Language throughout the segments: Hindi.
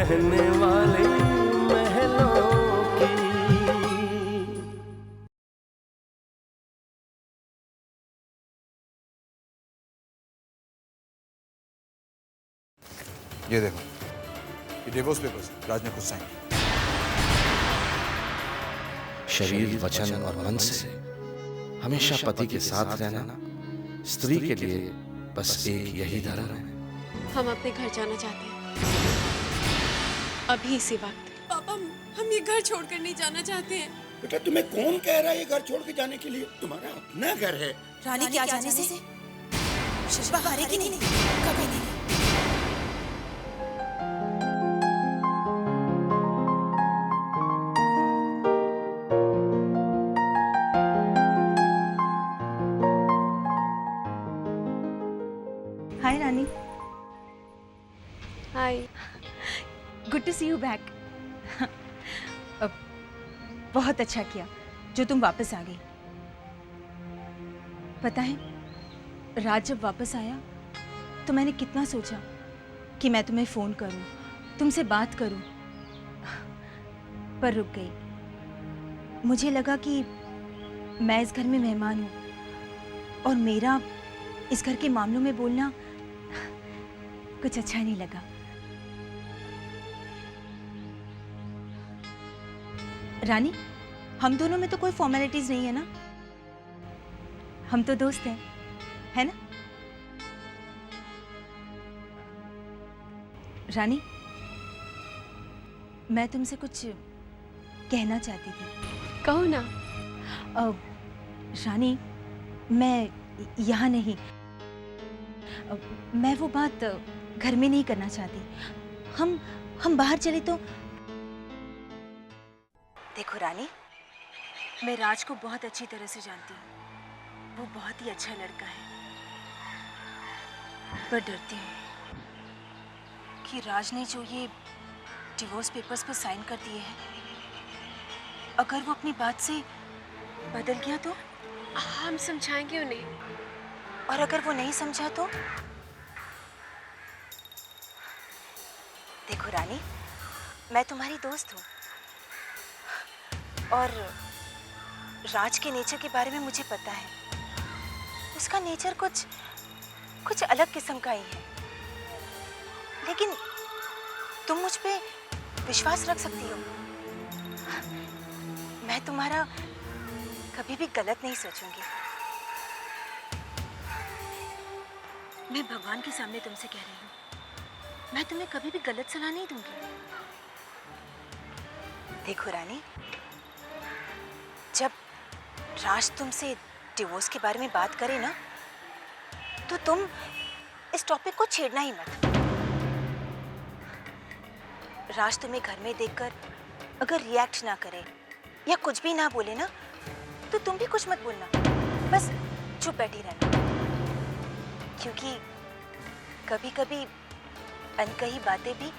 रहने वाले महलों की। ये देखो, ये डिवोर्स पेपर्स राज ने खुद साइन किए। शरीर, वचन और मन से हमेशा पति के साथ रहना स्त्री के लिए बस एक यही धर्म है। हम अपने घर जाना चाहते हैं, अभी इसी वक्त। पापा, हम ये घर छोड़कर नहीं जाना चाहते हैं। बेटा, तुम्हें कौन कह रहा है ये घर छोड़ के जाने के लिए? तुम्हारा अपना घर है। रानी के आ जाने से शिल्पा हारेगी नहीं, कभी नहीं। Hi Rani. Hi. Good to see you back. बहुत अच्छा किया जो तुम वापस आ गई। पता है, राज जब वापस आया तो मैंने कितना सोचा कि मैं तुम्हें फ़ोन करूं, तुमसे बात करूं, पर रुक गई। मुझे लगा कि मैं इस घर में मेहमान हूं और मेरा इस घर के मामलों में बोलना कुछ अच्छा नहीं लगा। रानी, हम दोनों में तो कोई फॉर्मेलिटीज नहीं है ना? हम तो दोस्त हैं, है ना? रानी, मैं तुमसे कुछ कहना चाहती थी। कहो ना। रानी, मैं यहाँ नहीं, मैं वो बात घर में नहीं करना चाहती। हम बाहर चले तो। देखो रानी, मैं राज को बहुत अच्छी तरह से जानती हूँ। वो बहुत ही अच्छा लड़का है, पर डरती हूँ कि राज ने जो ये डिवोर्स पेपर्स पर साइन कर दिए हैं, अगर वो अपनी बात से बदल गया तो? हम समझाएंगे उन्हें। और अगर वो नहीं समझा तो? देखो रानी, मैं तुम्हारी दोस्त हूँ और राज के नेचर के बारे में मुझे पता है। उसका नेचर कुछ अलग किस्म का ही है, लेकिन तुम मुझ पे विश्वास रख सकती हो। मैं तुम्हारा कभी भी गलत नहीं सोचूंगी। मैं भगवान के सामने तुमसे कह रही हूँ, मैं तुम्हें कभी भी गलत सलाह नहीं दूंगी। देखो रानी, जब राज तुमसे डिवोर्स के बारे में बात करे ना, तो तुम इस टॉपिक को छेड़ना ही मत। राज तुम्हें घर में देखकर अगर रिएक्ट ना करे या कुछ भी ना बोले ना, तो तुम भी कुछ मत बोलना, बस चुप बैठी रहना। क्योंकि कभी कभी अनकही बातें भी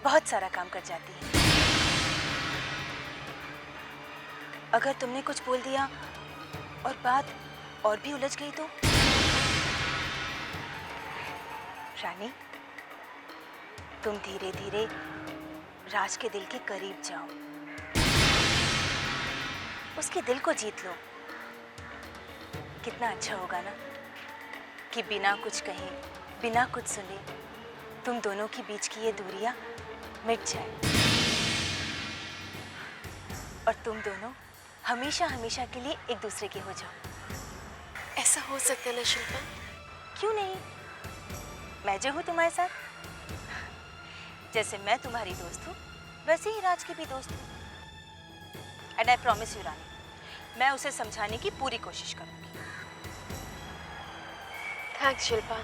बहुत सारा काम कर जाती हैं। अगर तुमने कुछ बोल दिया और बात और भी उलझ गई तो? रानी, तुम धीरे धीरे राज के दिल के करीब जाओ, उसके दिल को जीत लो। कितना अच्छा होगा ना कि बिना कुछ कहे, बिना कुछ सुने तुम दोनों के बीच की ये दूरियां मिट जाए और तुम दोनों हमेशा हमेशा के लिए एक दूसरे के हो जाओ। ऐसा हो सकता है ना शिल्पा? क्यों नहीं? मैं जो हूँ तुम्हारे साथ, जैसे मैं तुम्हारी दोस्त हूँ वैसे ही राज की भी दोस्त हूँ। एंड आई प्रॉमिस यू रानी, मैं उसे समझाने की पूरी कोशिश करूँगी। थैंक्स शिल्पा,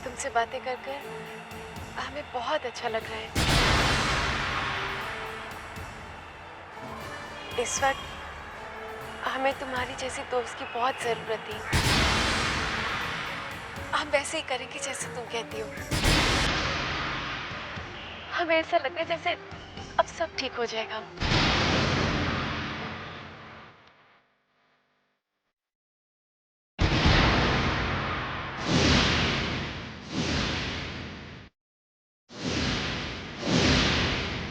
तुमसे बातें कर कर हमें बहुत अच्छा लग रहा है। इस वक्त हमें तुम्हारी जैसी दोस्त की बहुत जरूरत थी। हम वैसे ही करेंगे जैसे तुम कहती हो। हमें ऐसा लग रहा है जैसे अब सब ठीक हो जाएगा।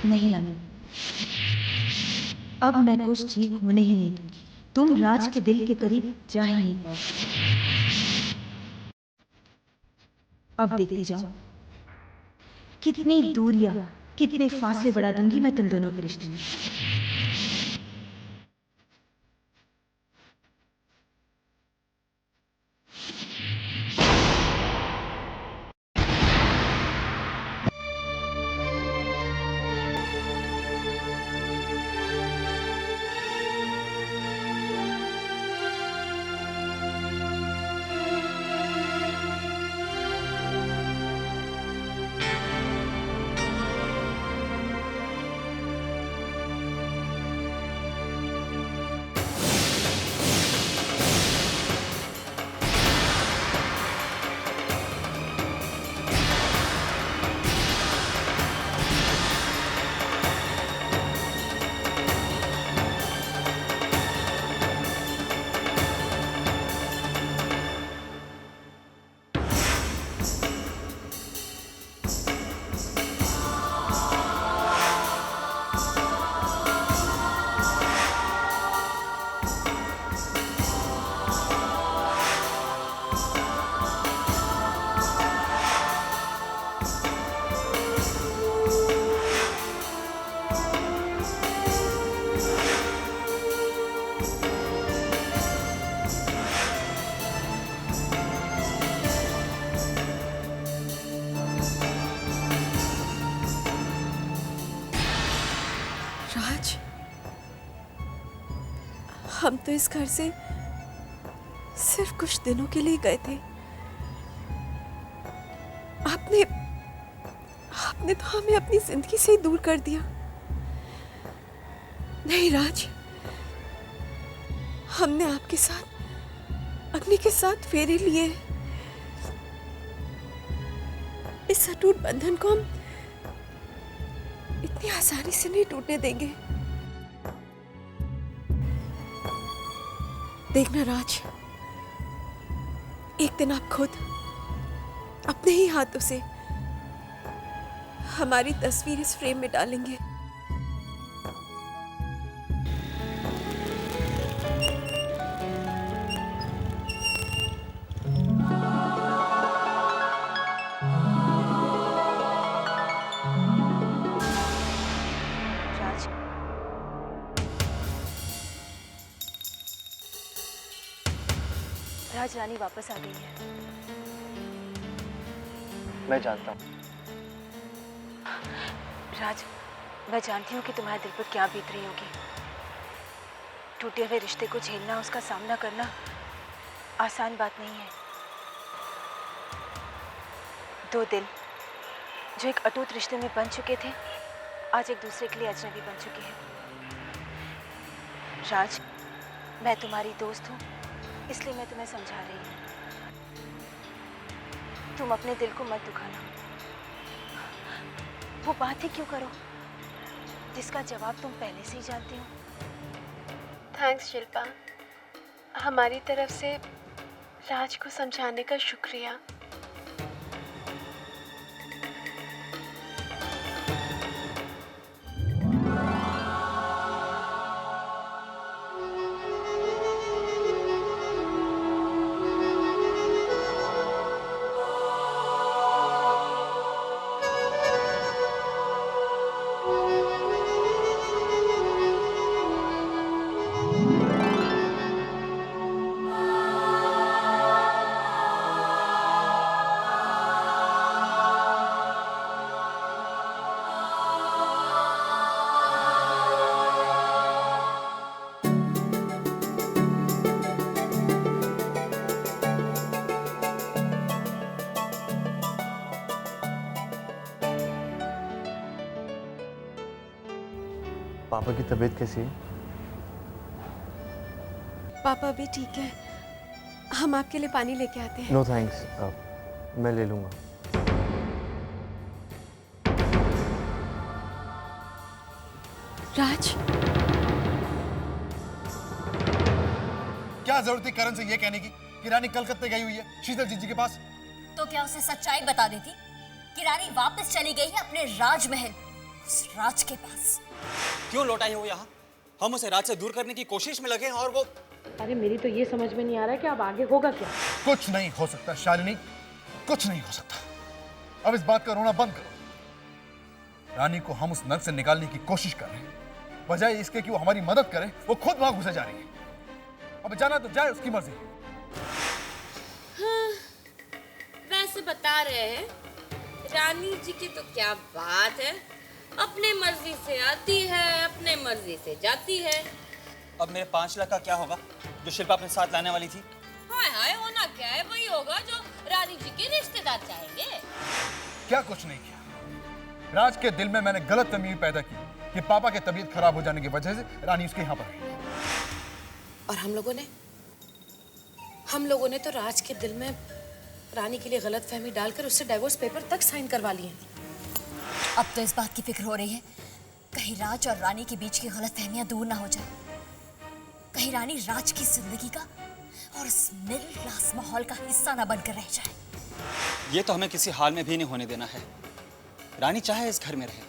नहीं अनु, अब मैं कुछ ठीक होने ही नहीं दूंगी। तुम राज के दिल के करीब जा ही नहीं पाओ। अब देखते जाओ कितनी दूरियां, कितने फासले बढ़ा दूंगी मैं तुम दोनों के रिश्ते में। राज, हम तो इस घर से सिर्फ कुछ दिनों के लिए गए थे। आपने तो हमें अपनी जिंदगी से ही दूर कर दिया। नहीं राज, हमने आपके साथ, अग्नि के साथ फेरे लिए। इस अटूट बंधन को हम इतनी आसानी से नहीं टूटने देंगे। देखना राज, एक दिन आप खुद अपने ही हाथों से हमारी तस्वीर इस फ्रेम में डालेंगे। राज, रानी वापस आ गई है। मैं जानता हूँ। राज, मैं जानती हूँ कि तुम्हारे दिल पर क्या बीत रही होगी। टूटे हुए रिश्ते को झेलना, उसका सामना करना आसान बात नहीं है। दो दिल जो एक अटूट रिश्ते में बन चुके थे, आज एक दूसरे के लिए अजनबी बन चुके हैं। राज, मैं तुम्हारी दोस्त हूँ, इसलिए मैं तुम्हें समझा रही हूँ। तुम अपने दिल को मत दुखाना। वो बात ही क्यों करो जिसका जवाब तुम पहले से ही जानती हो। थैंक्स शिल्पा, हमारी तरफ से राज को समझाने का शुक्रिया। पापा की तबीयत कैसी है? पापा भी ठीक है। हम आपके लिए पानी लेके आते हैं। नो थैंक्स, मैं ले लूँगा। राज, क्या जरूरत थी करण से ये कहने की कि रानी कलकत्ते गई हुई है शीतल जीजी के पास? तो क्या उसे सच्चाई बता देती कि रानी वापस चली गई है अपने राजमहल, उस राज के पास। क्यों लौटा है वो यहाँ? हम उसे राज से दूर करने की कोशिश में लगे हैं और वो। अरे मेरी तो ये समझ में नहीं आ रहा है कि अब आगे होगा क्या। कुछ नहीं हो सकता शालिनी, कुछ नहीं हो सकता। अब इस बात का रोना बंद करो। रानी को हम उस नर्क से निकालने की कोशिश कर रहे हैं, बजाय इसके कि वो हमारी मदद करे वो खुद वहां घुसे जा रही है। अब जाना तो जाए, उसकी मर्जी। हाँ, वैसे बता रहे हैं रानी जी की तो क्या बात है, अपने मर्जी से आती है, अपने मर्जी से जाती है। अब मेरे 5 लाख का क्या होगा जो शिल्पा अपने साथ लाने वाली थी? हाय हाय, होना क्या है, वही होगा जो रानी जी के रिश्तेदार चाहेंगे। क्या कुछ नहीं किया। राज के दिल में मैंने गलत फहमी पैदा की कि पापा की तबीयत खराब हो जाने की वजह से रानी उसके यहाँ पर है। और हम लोगों ने तो राज के दिल में रानी के लिए गलत फहमी डालकर उससे डाइवोर्स पेपर तक साइन करवा लिए। अब तो इस बात की फिक्र हो रही है कहीं राज और रानी के बीच की गलतफहमियां दूर ना हो जाए, कहीं रानी राज की जिंदगी का और उस मिडिल क्लास माहौल का हिस्सा ना बनकर रह जाए। ये तो हमें किसी हाल में भी नहीं होने देना है। रानी चाहे इस घर में रहे,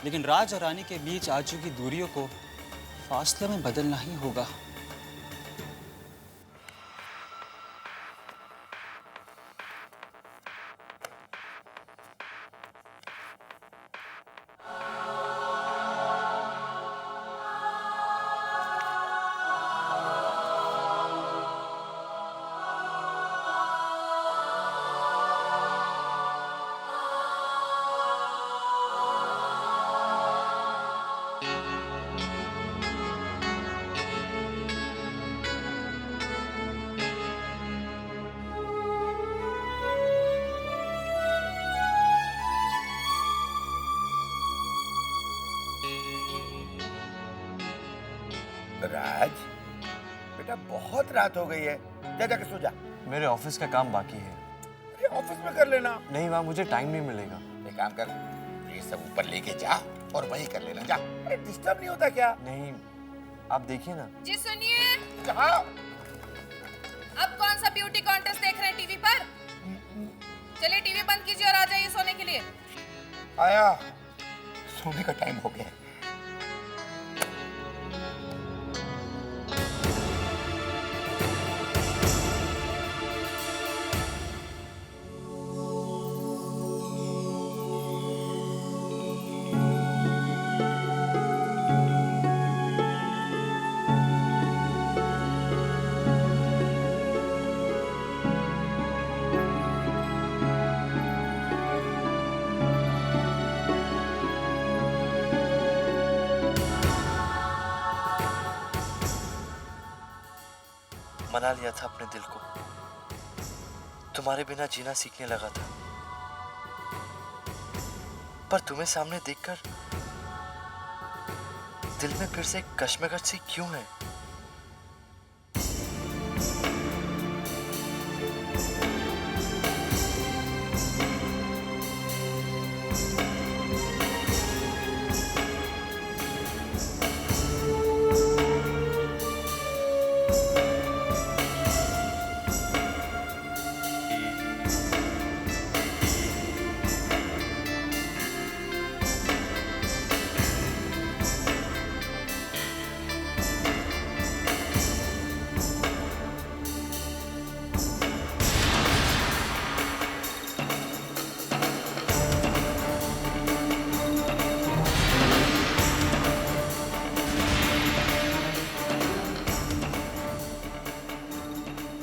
लेकिन राज और रानी के बीच आ चुकी दूरियों को फासले में बदलना ही होगा। राज बेटा, बहुत रात हो गई है, जा जाके सो जा। मेरे ऑफिस का काम बाकी है। अरे ऑफिस में कर लेना। नहीं वहाँ मुझे टाइम नहीं मिलेगा। एक काम कर, ये सब ऊपर लेके जा और वहीं कर लेना। जा। अरे डिस्टर्ब नहीं होता क्या? नहीं, आप देखिए ना। जी सुनिए, कहाँ? अब कौन सा ब्यूटी कॉन्टेस्ट देख रहे हैं टीवी पर? चलिए टीवी बंद कीजिए और आ जाइए सोने के लिए। आया, सोने का टाइम हो गया। मना लिया था अपने दिल को, तुम्हारे बिना जीना सीखने लगा था, पर तुम्हें सामने देखकर दिल में फिर से कश्मकश सी क्यों है?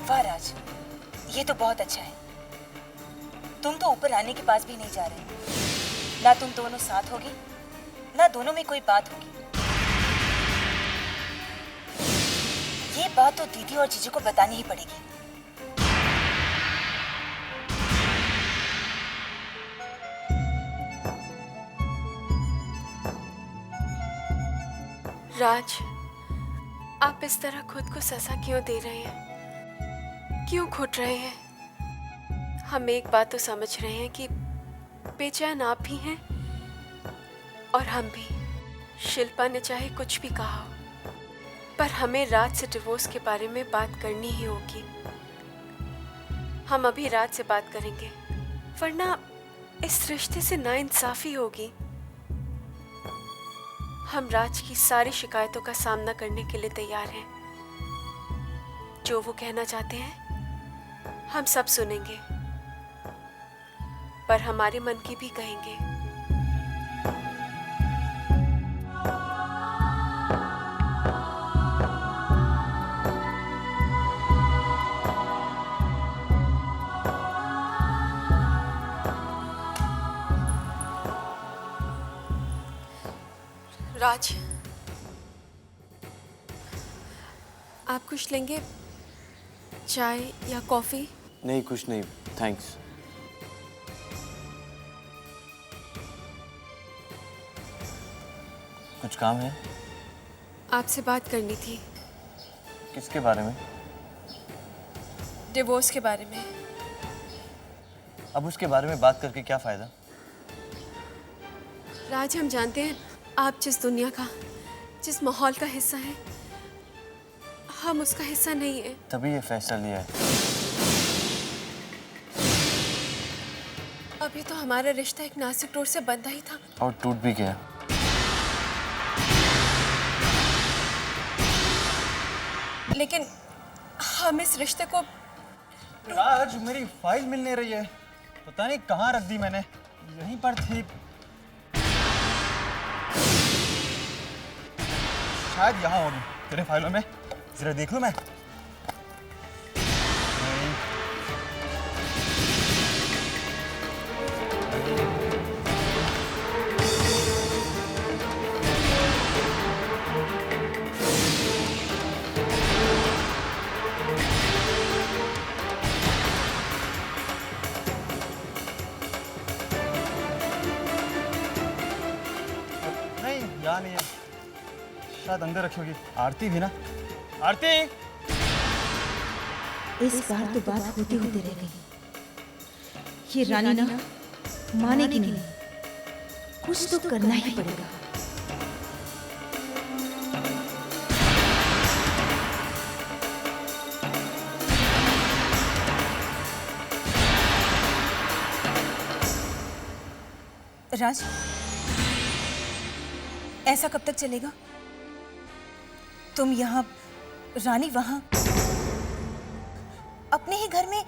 वाह राज, ये तो बहुत अच्छा है। तुम तो ऊपर आने के पास भी नहीं जा रहे। ना तुम दोनों साथ होगी, ना दोनों में कोई बात होगी। ये बात तो दीदी और जीजू को बतानी ही पड़ेगी। राज, आप इस तरह खुद को सजा क्यों दे रहे हैं? क्यों घुट रहे हैं? हम एक बात तो समझ रहे हैं कि बेचैन आप भी हैं और हम भी। शिल्पा ने चाहे कुछ भी कहा हो, पर हमें राज से डिवोर्स के बारे में बात करनी ही होगी। हम अभी राज से बात करेंगे, वरना इस रिश्ते से नाइंसाफी होगी। हम राज की सारी शिकायतों का सामना करने के लिए तैयार हैं। जो वो कहना चाहते हैं हम सब सुनेंगे, पर हमारे मन की भी कहेंगे। राज, आप कुछ लेंगे? चाय या कॉफी? नहीं, कुछ नहीं, थैंक्स। कुछ काम है? आपसे बात करनी थी। किसके बारे में? डिवोर्स के बारे में। अब उसके बारे में बात करके क्या फायदा? राज, हम जानते हैं आप जिस दुनिया का, जिस माहौल का हिस्सा हैं, हम उसका हिस्सा नहीं है। तभी ये फैसला लिया है। अभी तो हमारा रिश्ता एक नाजुक डोर से बंधा ही था और टूट भी गया। लेकिन हम इस रिश्ते को... राज, मेरी फाइल मिल नहीं रही है। पता नहीं कहाँ रख दी मैंने। यहीं पर थी, शायद यहाँ होगी तेरे फाइलों में। जरा देख लूं मैं। नहीं, यहाँ नहीं है। शायद अंदर रखी होगी। आरती भी ना। आरती! इस बार तो बात होती होती रह गई। ये रानी ना मानेगी नहीं, कुछ तो करना ही पड़ेगा। राज, ऐसा कब तक चलेगा? तुम यहाँ, रानी वहां, अपने ही घर में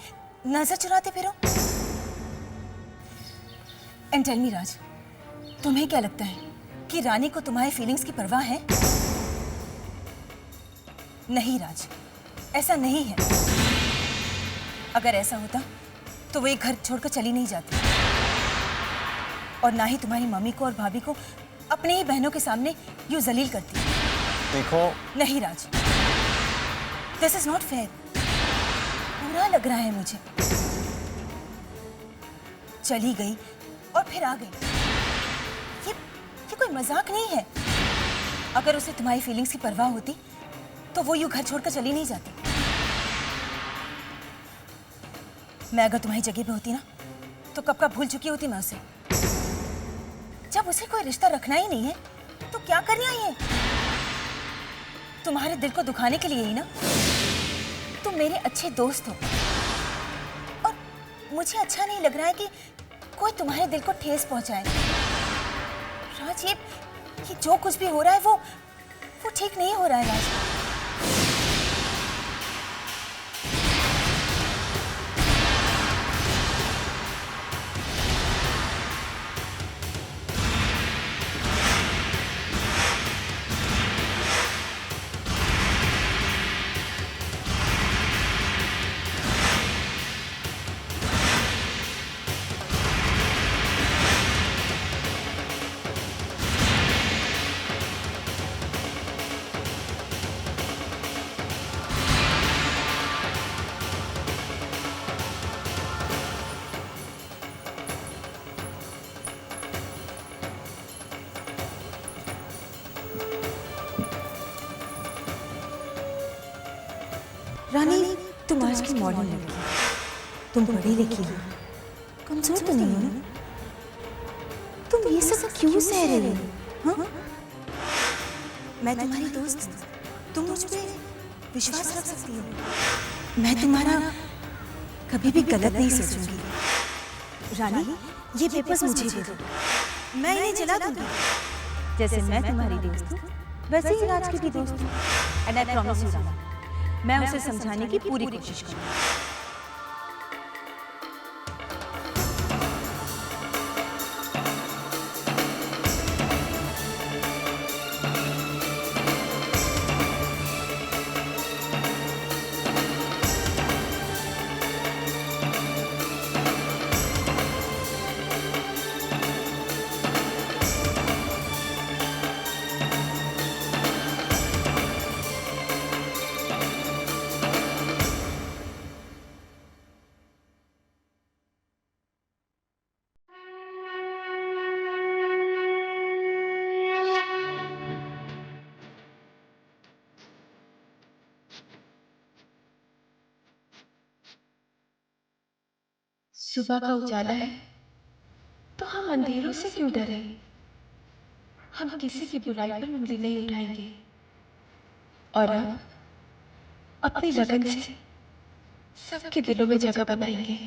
नजर चुराते फिरो। एंड टेल मी राज, तुम्हें क्या लगता है कि रानी को तुम्हारे फीलिंग्स की परवाह है? नहीं राज, ऐसा नहीं है। अगर ऐसा होता तो वो ये घर छोड़कर चली नहीं जाती, और ना ही तुम्हारी मम्मी को और भाभी को अपने ही बहनों के सामने यूं जलील करती। देखो, नहीं राज, दिस इज नॉट फेयर। बुरा लग रहा है मुझे। चली गई और फिर आ गई। ये कोई मजाक नहीं है। अगर उसे तुम्हारी फीलिंग्स की परवाह होती तो वो यूं घर छोड़कर चली नहीं जाती। मैं अगर तुम्हारी जगह पे होती ना तो कब का भूल चुकी होती मैं उसे। जब उसे कोई रिश्ता रखना ही नहीं है तो क्या करने आई है? तुम्हारे दिल को दुखाने के लिए ही ना। तुम मेरे अच्छे दोस्त हो और मुझे अच्छा नहीं लग रहा है कि कोई तुम्हारे दिल को ठेस पहुंचाए। राज, ये जो कुछ भी हो रहा है वो ठीक नहीं हो रहा है राज। रानी, तुम आज की मॉडर्न लड़की, तुम पढ़ी लिखी हो, कमजोर तो नहीं हो ना? तुम ये सब क्यों सह रही हो? हाँ? मैं तुम्हारी दोस्त हूँ, तुम मुझ पे विश्वास रख सकती हो। मैं तुम्हारा कभी भी गलत नहीं सोचूंगी। रानी, ये पेपर्स मुझे दे दो, मैं इन्हें जला दूंगी। जैसे मैं तुम्हारी दोस्त हूँ वैसे ही राज की भी दोस्त हूँ। एंड आई प्रॉमिस यू रानी, मैं उसे समझाने की पूरी कोशिश करूँगी। सुबह का उजाला है तो हम अंधेरों से क्यों डरे? हम किसी की बुराई पर उंगली नहीं उठाएंगे और हम अपनी लगन से सबके दिलों में जगह बनाएंगे।